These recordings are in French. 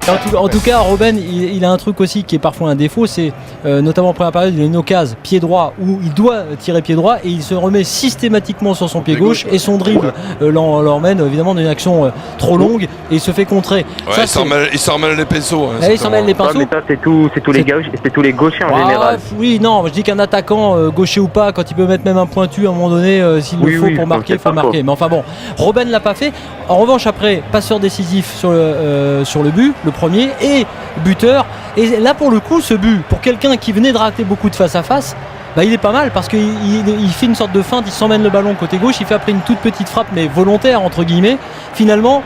En tout cas, Robben, il a un truc aussi qui est parfois un défaut, c'est notamment en première période, il a une occasion pied droit où il doit tirer pied droit et il se remet systématiquement sur son pied gauche et son dribble l'emmène évidemment dans une action trop longue et il se fait contrer. Ouais, ça, il s'en mêle les pinceaux. Il s'en mêle les pinceaux. Mais ça, c'est tous les gauchers en général. Oui, non, je dis qu'un attaquant, gaucher ou pas, quand il peut mettre même un pointu à un moment donné, s'il le faut pour marquer, il faut marquer. Mais enfin bon, Robben l'a pas fait. En revanche, après, passeur décisif sur le but, le premier, et buteur. Et là, pour le coup, ce but, pour quelqu'un qui venait de rater beaucoup de face-à-face, il est pas mal parce qu'il fait une sorte de feinte, il s'emmène le ballon côté gauche, il fait après une toute petite frappe, mais volontaire, entre guillemets. Finalement,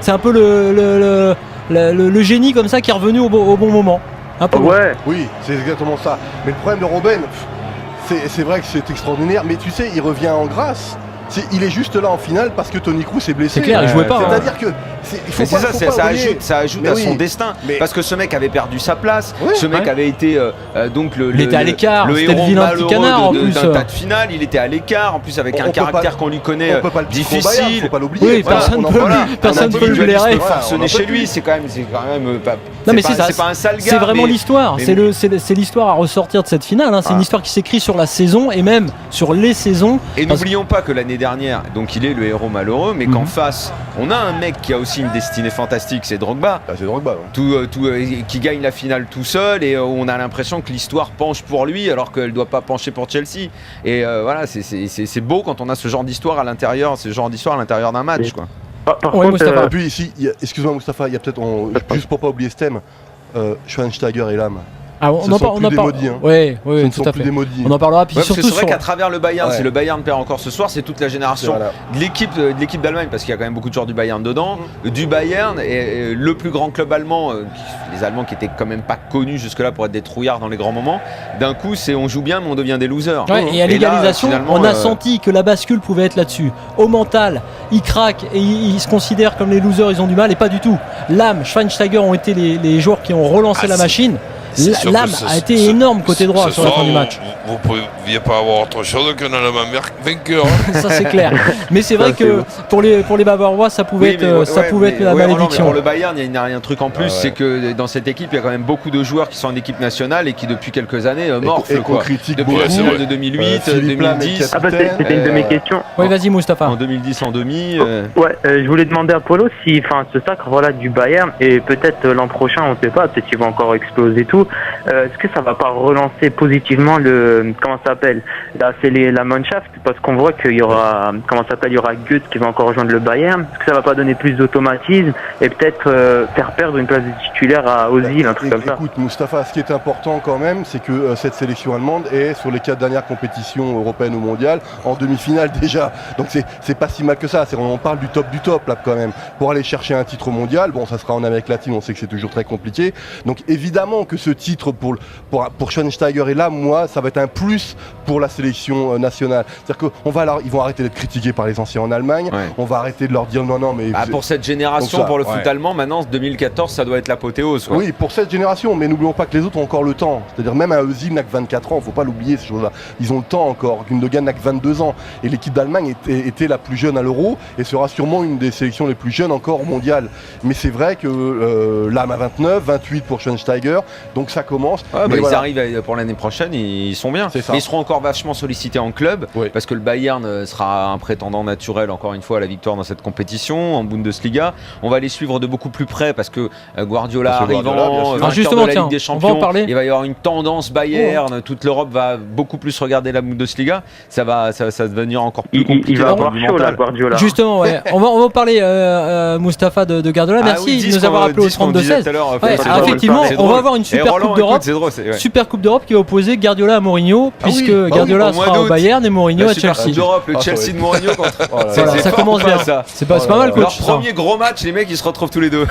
c'est un peu le génie comme ça qui est revenu au bon moment. Un peu Oui, c'est exactement ça. Mais le problème de Robben, c'est vrai que c'est extraordinaire, mais tu sais, il revient en grâce. Il est juste là en finale parce que Toni Kroos est blessé. C'est clair, il jouait pas. C'est-à-dire que ça ajoute à son destin. Parce que ce mec avait perdu sa place. Ce mec avait été il était à l'écart. Le C'était héros le vilain petit canard d'un tas de finale. Il était à l'écart. En plus avec un caractère qu'on lui connaît difficile. Faut pas l'oublier. Personne ne peut le blairer. Forcené chez lui, c'est quand même. Non mais c'est pas un sale gars. C'est vraiment l'histoire. C'est l'histoire à ressortir de cette finale. C'est une histoire qui s'écrit sur la saison et même sur les saisons. Et n'oublions pas que l'année dernière, donc il est le héros malheureux, mais qu'en face, on a un mec qui a aussi une destinée fantastique, c'est Drogba. C'est Drogba. Qui gagne la finale tout seul et on a l'impression que l'histoire penche pour lui alors qu'elle ne doit pas pencher pour Chelsea. Et voilà, c'est beau quand on a ce genre d'histoire à l'intérieur, d'un match, quoi. Par contre, puis ici, excuse-moi Moustapha, il y a peut-être, juste pour pas oublier ce thème, Schweinsteiger et Lahm. On en parle. Oui, tout à fait. On en parlera. Puis surtout, c'est vrai qu'à travers le Bayern, si le Bayern perd encore ce soir, c'est toute la génération de l'équipe d'Allemagne, parce qu'il y a quand même beaucoup de joueurs du Bayern dedans, du Bayern et le plus grand club allemand, les Allemands qui étaient quand même pas connus jusque-là pour être des trouillards dans les grands moments. D'un coup, on joue bien, mais on devient des losers. Et à l'égalisation, on a senti que la bascule pouvait être là-dessus. Au mental, ils craquent et ils se considèrent comme les losers, ils ont du mal, et pas du tout. Lahm, Schweinsteiger ont été les joueurs qui ont relancé la machine. Lahm a été énorme côté droit sur la fin du match. Vous ne pouviez pas avoir autre chose qu'un Allemand vainqueur. Ça c'est clair. Mais c'est vrai que pour les Bavarois, ça pouvait être la malédiction. Pour le Bayern, il y a un truc en plus, c'est que dans cette équipe, il y a quand même beaucoup de joueurs qui sont en équipe nationale et qui depuis quelques années morflent. Depuis la finale de 2008, 2010. C'était une de mes questions. Oui, vas-y Moustapha. En 2010, en demi. Je voulais demander à Polo si ce sacre du Bayern et peut-être l'an prochain, on ne sait pas, peut-être qu'il va encore exploser et tout. Est-ce que ça va pas relancer positivement la Mannschaft, parce qu'on voit qu'il y aura il y aura Goethe qui va encore rejoindre le Bayern. Est-ce que ça va pas donner plus d'automatisme et peut-être faire perdre une place de titulaire à Ozil, un truc comme ça? Écoute Moustapha, ce qui est important quand même, c'est que cette sélection allemande est sur les 4 dernières compétitions européennes ou mondiales en demi-finale déjà. Donc c'est pas si mal que ça. On parle du top là quand même. Pour aller chercher un titre mondial, bon ça sera en Amérique latine, on sait que c'est toujours très compliqué. Donc évidemment que ce titre pour Schweinsteiger et là, moi, ça va être un plus pour la sélection nationale. C'est-à-dire qu'ils vont arrêter d'être critiqués par les anciens en Allemagne. On va arrêter de leur dire non, mais... pour cette génération, pour le foot allemand, maintenant, 2014, ça doit être l'apothéose. Oui, pour cette génération, mais n'oublions pas que les autres ont encore le temps. C'est-à-dire même un Özil n'a que 24 ans, il ne faut pas l'oublier ces choses-là. Ils ont le temps encore. Gundogan n'a que 22 ans. Et l'équipe d'Allemagne était la plus jeune à l'Euro et sera sûrement une des sélections les plus jeunes encore mondiales. Mais c'est vrai que Lahm à 29, 28 pour Schweinsteiger, donc ça commence. Ils arrivent pour l'année prochaine, ils sont bien. Mais ils seront encore vachement sollicités en club, parce que le Bayern sera un prétendant naturel, encore une fois, à la victoire dans cette compétition, en Bundesliga. On va les suivre de beaucoup plus près, parce que Guardiola arrivant, vainqueur de la Ligue des Champions, il va y avoir une tendance Bayern, toute l'Europe va beaucoup plus regarder la Bundesliga. Ça va devenir encore plus compliqué. Il va avoir chaud là, Guardiola. Justement, on va parler, Moustapha, de Guardiola. Merci de nous avoir appelé au 32-16. Effectivement, on va avoir une super Coupe d'Europe. Super Coupe d'Europe qui va opposer Guardiola à Mourinho, puisque Guardiola sera au Bayern et Mourinho à Chelsea. Coupe d'Europe, le Chelsea de Mourinho contre. Ça commence bien. C'est pas mal, coach. Leur premier gros match, les mecs ils se retrouvent tous les deux.